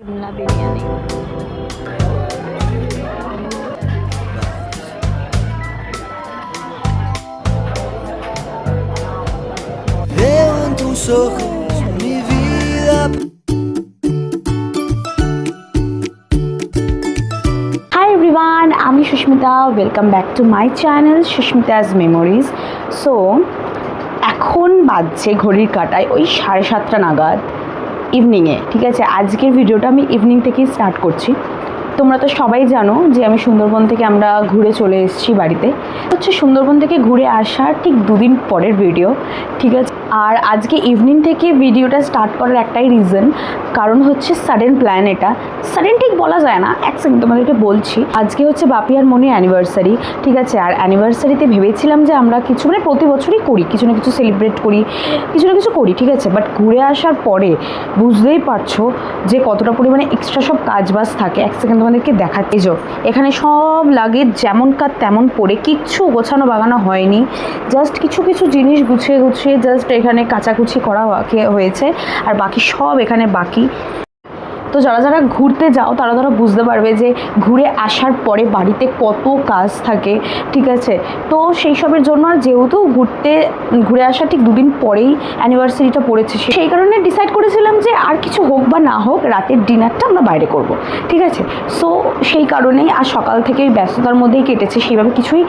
Shimla biryani. Veo en tus ojos mi vida. Hi everyone, আমি Susmita. Welcome back to my channel Susmita's memories. So এখন বাজছে ঘড়ির কাঁটায় ওই 7:30 নাগাদ ইভিনিংয়ে। ঠিক আছে, আজকের ভিডিওটা আমি ইভিনিং থেকেই স্টার্ট করছি। তোমরা তো সবাই জানো যে আমি সুন্দরবন থেকে আমরা ঘুরে চলে এসেছি বাড়িতে। হচ্ছে সুন্দরবন থেকে ঘুরে আসার ঠিক 2 দিন পরের ভিডিও। ঠিক আছে, আর আজকে ইভিনিং থেকে ভিডিওটা স্টার্ট করার একটাই রিজন, কারণ হচ্ছে সাডেন প্ল্যান। এটা সাডেন ঠিক বলা যায় না, এক সেকেন্ড তোমাদেরকে বলছি। আজকে হচ্ছে বাপি আর মনির অ্যানিভার্সারি। ঠিক আছে, আর অ্যানিভার্সারিতে ভেবেছিলাম যে আমরা কিছু মানে প্রতি বছরই করি, কিছু না কিছু সেলিব্রেট করি, কিছু না কিছু করি। ঠিক আছে, বাট ঘুরে আসার পরে বুঝতেই পারছো যে কতটা পরিমাণে এক্সট্রা সব কাজবাজ থাকে। এক সেকেন্ড তোমাদেরকে দেখাতে যাও, এখানে সব লাগেজ যেমন কাজ তেমন পড়ে, কিচ্ছু গোছানো বাগানো হয়নি। জাস্ট কিছু কিছু জিনিস গুছিয়ে গুছিয়ে জাস্ট এখানে কাচাকুচি করা হয়েছে, আর বাকি সব এখানে বাকি। তো যারা যারা ঘুরতে যাও তারা বুঝতে পারবে যে ঘুরে আসার পরে বাড়িতে কত কাজ থাকে। ঠিক আছে, তো সেই সবের জন্য আর যেহেতু ঘুরে আসার ঠিক 2 দিন পরেই অ্যানিভার্সারিটা পড়েছে, সেই কারণে ডিসাইড করেছিলাম যে আর কিছু হোক বা না হোক রাতের ডিনারটা আমরা বাইরে করব। ঠিক আছে, সো সেই কারণেই আর সকাল থেকে ওই ব্যস্ততার মধ্যেই কেটেছে, সেইভাবে কিছুই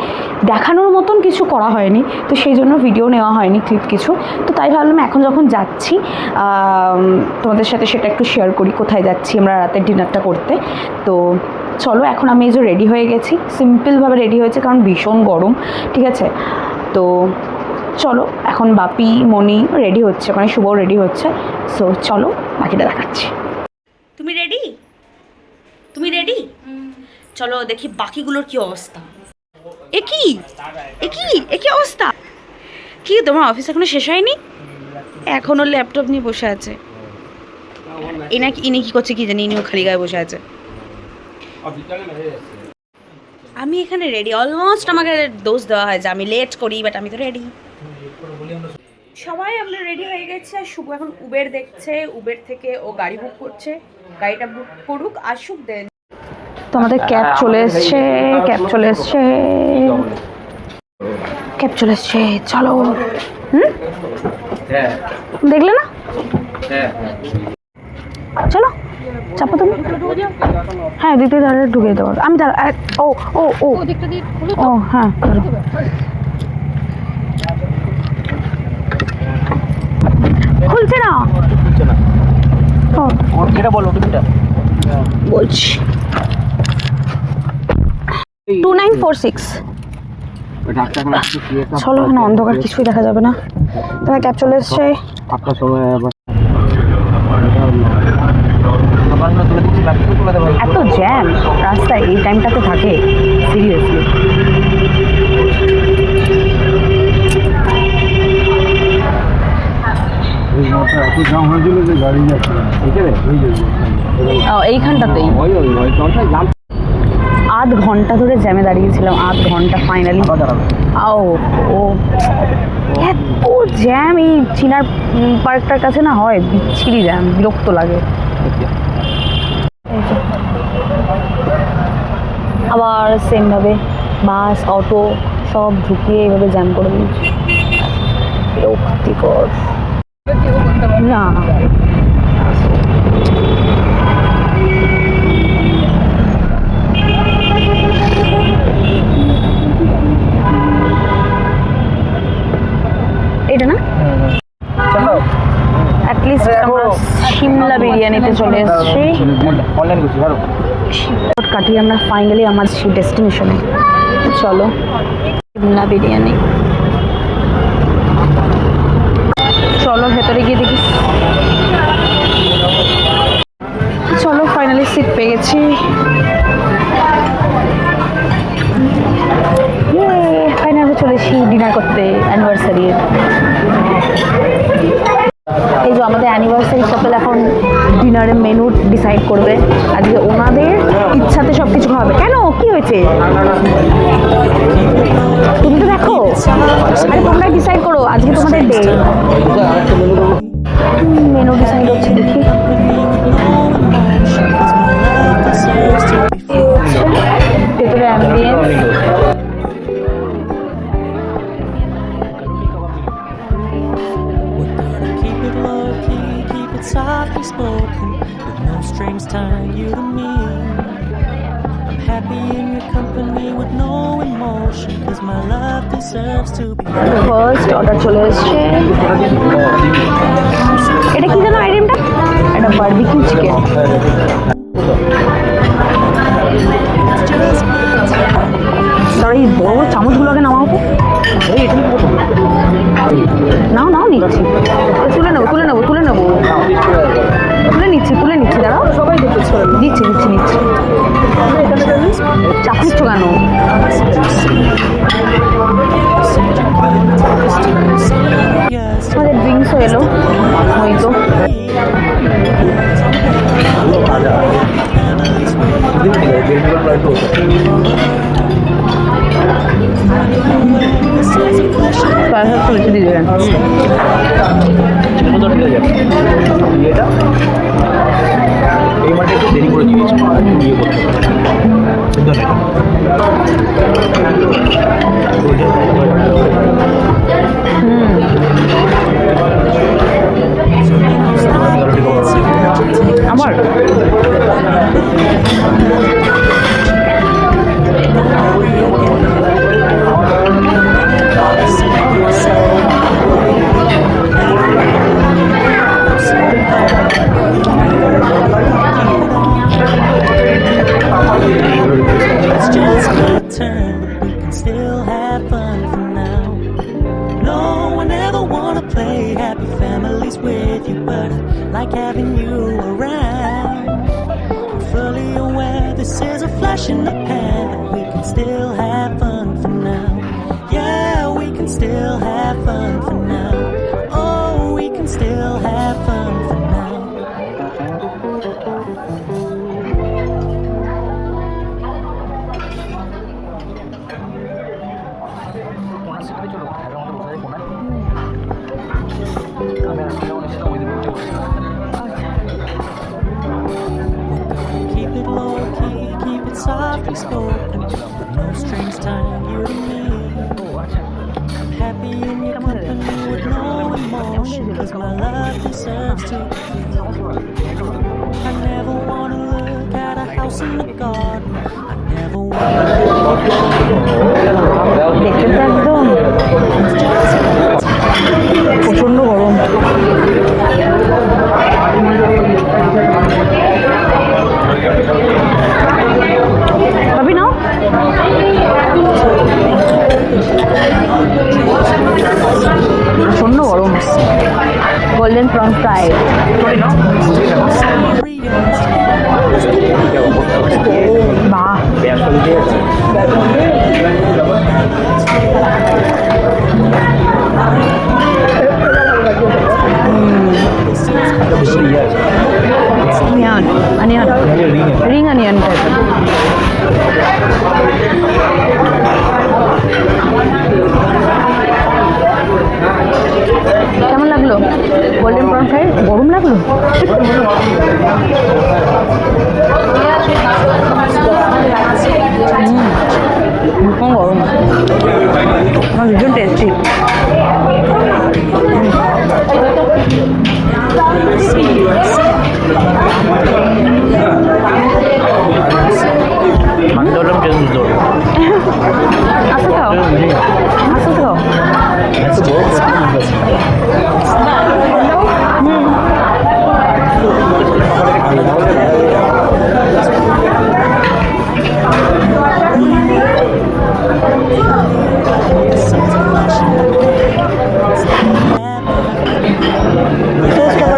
দেখানোর মতন কিছু করা হয়নি। তো সেই জন্য ভিডিও নেওয়া হয়নি, ক্লিপ কিছু। তো তাই ভাবলাম এখন যখন যাচ্ছি তোমাদের সাথে সেটা একটু শেয়ার করি, কোথায় যাচ্ছি আমরা রাতের ডিনারটা করতে। তো চলো, এখন আমি এই যে রেডি হয়ে গেছি, সিম্পলভাবে রেডি হয়েছে কারণ ভীষণ গরম। ঠিক আছে, তো চলো এখন বাপি মনি রেডি হচ্ছে, মানে শুভও রেডি হচ্ছে। সো চলো বাকিটা দেখাচ্ছি। তুমি রেডি? তুমি রেডি? চলো দেখি বাকিগুলোর কি অবস্থা। একই অবস্থা কি? তোমার অফিস এখনো শেষ হয়নি? এখনো ল্যাপটপ নিয়ে বসে আছে। ইনি কি করছে কি জানি, ইনিও খালি গায়ে বসে আছে। আমি এখানে রেডি, অলমোস্ট আমাকে দোষ দেওয়া হয় যে আমি লেট করি, বাট আমি তো রেডি। সবাই আমরা রেডি হয়ে গেছে, আর শুভ এখন উবের দেখছে, উবের থেকে ও গাড়ি বুক করছে। গাড়িটা বুক করুক, আসুক দেন। তো আমাদের ক্যাব চলে এসছে, চলো। দেখলে না? চলো চাপো তুমি। হ্যাঁ, দিতে ধরে ঢুকিয়ে দেবো আমি। ও ও ও ও হ্যাঁ, খুলছে না। বলছি 2946। চলো, এখন অন্ধকার, কিছুই দেখা যাবে না। তোমার ক্যাব চলে এসছে। এত জ্যাম রাস্তায় এই টাইমটাতে থাকে, সিরিয়াসলি। এইখানটাতেই 8 ঘন্টা ধরে জ্যামে দাঁড়িয়েছিলাম, 8 ঘন্টা ফাইনালি। ও এত জ্যাম এই চিনার পার্কটার কাছে না হয়, বিচ্ছিরি জ্যাম, বিরক্ত লাগে। আবার সেমভাবে বাস অটো সব ঢুকিয়ে এইভাবে জ্যাম করে দিয়েছে, বিরক্তিকর। না এটা না, অ্যাটলিস্ট আমরা শিমলা বিরিয়ানিতে চলে এসেছি। কাটিয়ে আমরা ফাইনালি আমার সেই ডেস্টিনেশনে। চলো শিমলা বিরিয়ানি, চলো ভেতরে গিয়ে দেখি। চলো ফাইনালি সিট পেয়ে গেছি। ফাইনালি চলে এসেছি ডিনার করতে অ্যানিভার্সারি। এই যে আমাদের অ্যানিভার্সারি কাপল এখন ডিনারের মেনু ডিসাইড করবে। আজকে ওনাদের ইচ্ছাতে সব কিছু খাওয়াবে। কেন, কি হয়েছে? তুমি তো দেখো, আরে তোমরা ডিসাইড করো, আজকে তোমাদের ডে। মেনু ডিসাইড হচ্ছে, দেখি। strings tying you to me. I'm happy in your company with no emotion, cause my love deserves to be. First order চলে এসছে। এটা কি জানো আইটেমটা? এটা বারবিকিউ চিকেন। সরি, বড় চামচগুলোকে নামাও তো। নাও নাও, নিচ্ছি। তুলে নেবো তুলে নেবো তুলে নেবো, তুলে নিচ্ছি দাঁড়াও। সবাই দিচ্ছি। চাপ নিচ্ছ কেন? আমাদের ড্রিঙ্কসও এলো, ওই তো। বেশি দিয়ে দেবেন। এই মাঠে একটু দেরি করে দিয়েছি, বিয়ে করতে আমার It's just my turn, but we can still have fun for now. No one ever wanna play happy families with you, but I like having you around. I'm fully aware this is a flash in the pan, but we can still have fun for now. Yeah, we can still have fun for now. Oh, we can still have fun for now. Keep it low key, keep it softly spoken, no strings tying you to me. I'm happy in your company with no emotion, cause my love deserves to be. I never wanna look at a house in the garden. I never wanna দেখতে তো একদম প্রচন্ড গরম। ভাবি নাও, প্রচন্ড গরম। Golden prawn fry, বাহ। Onion ring onion টাইপের। কেমন লাগলো গোল্ডেন প্রন ফ্রাই? গরম লাগলো? গরম, আমার ভীষণ tasty.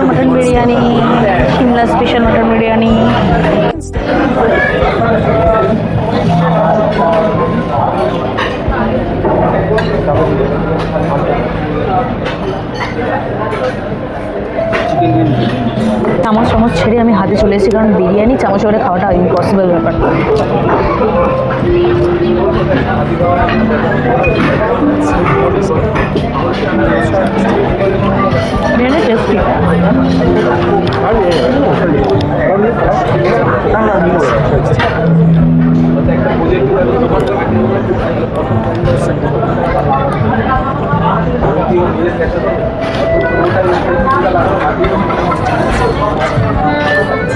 Mutton biryani, Shimla special mutton biryani. চামচ চামচ ছেড়ে আমি হাতে চলে এসেছি, কারণ বিরিয়ানি চামচ করে খাওয়াটা ইম্পসিবল ব্যাপার। বিরিয়ানি টেস্টি।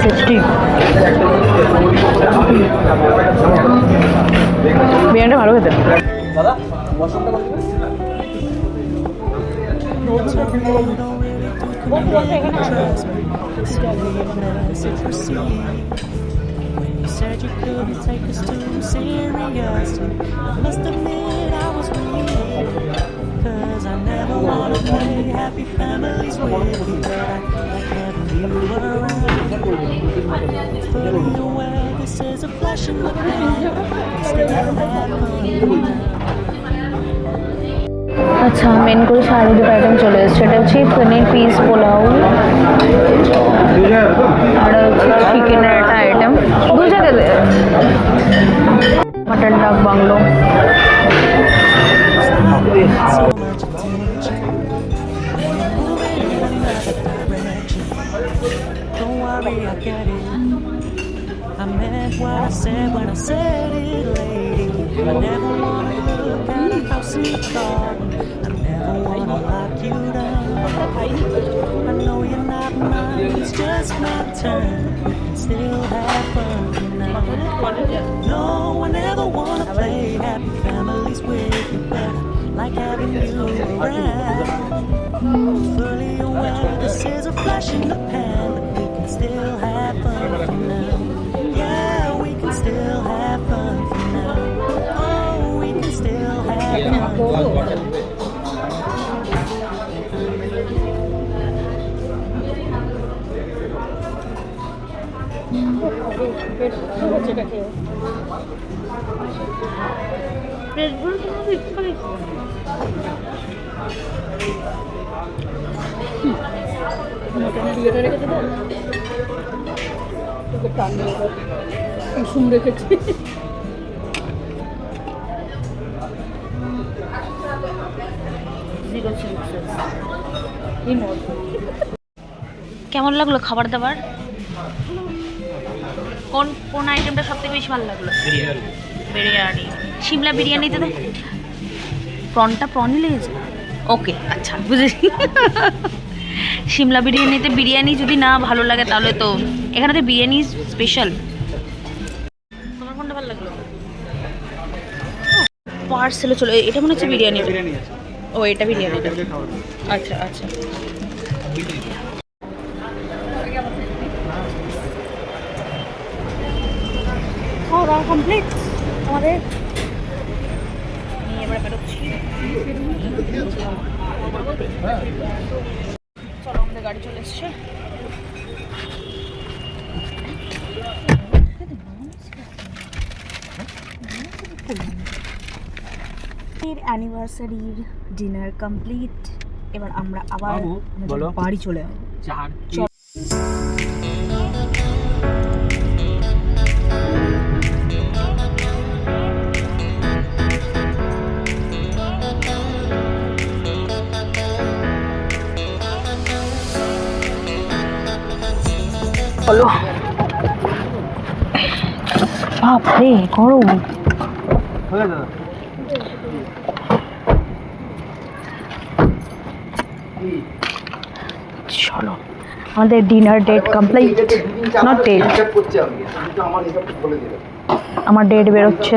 টেস্টি। বিরিয়ানিটা ভালো খেতে। দাদা মশরুমটা কত দিবেন? When you said you couldn't take us too seriously, I must admit I was relieved. 'Cause I never wanna play happy families with you, but I like having you around. Fully aware this is a flash in the pan, still have fun. আচ্ছা, main করে আরও দুটো item চলে এসছে। সেটা হচ্ছে পনির piece pulao, আর হচ্ছে চিকেনের একটা আইটেম, দু জায়গাতে মাটন ডাক bungalow. So much attention when you're moving in another direction. Don't worry, I get it. I meant what I said when I said it, lady. I never wanna look at a house in the garden. I never wanna lock you down. I know you're not mine, it's just my turn. We can still have fun now. No one ever wanna play happy families with you, but I like having you around. Fully aware this is a flash in the pan, but we can still have fun for now. Yeah, we can still have fun for now. Oh, we can still have fun. কেমন লাগলো খাবার দাবার? কোন কোন আইটেমটা সব থেকে বেশি ভালো লাগলো? বিরিয়ানি। শিমলা বিরিয়ানিতে দেখ প্রনটা প্রনই লেগেছে। ওকে, আচ্ছা বুঝেছি। শিমলা বিরিয়ানিতে বিরিয়ানি যদি না ভালো লাগে তাহলে তো এখানে তো বিরিয়ানি স্পেশাল। তোমার কোনটা ভালো লাগলো? পার্সেলে চলে, এটা মনে হচ্ছে বিরিয়ানি। বিরিয়ানি আছে। ও, এটা বিরিয়ানি। খাওয়া আচ্ছা আচ্ছা। খাওয়া কমপ্লিট আমাদের। নিয়ে এবার বেরোচ্ছি। চলো, আমাদের গাড়ি চলে এসছে। অ্যানিভার্সারির ডিনার কমপ্লিট। এবার আমরা আবার বলো। বাড়ি চলে যাবো। বলো, বাপরে গরম। হয়ে দাদা চলো, আমাদের dinner date complete. Not date, আমার ডেট বেরোচ্ছে।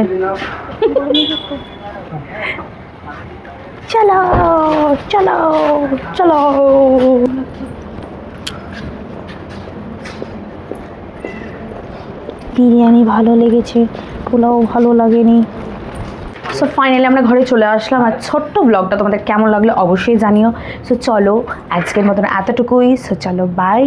চলো চলো চলো। বিরিয়ানি ভালো লেগেছে, পোলাও ভালো লাগেনি। সো ফাইনালি আমরা ঘরে চলে আসলাম। আর ছোট্ট ব্লগটা তোমাদের কেমন লাগলো অবশ্যই জানিও। সো চলো, আজকের মতন এতটুকুই। সো চলো, বাই।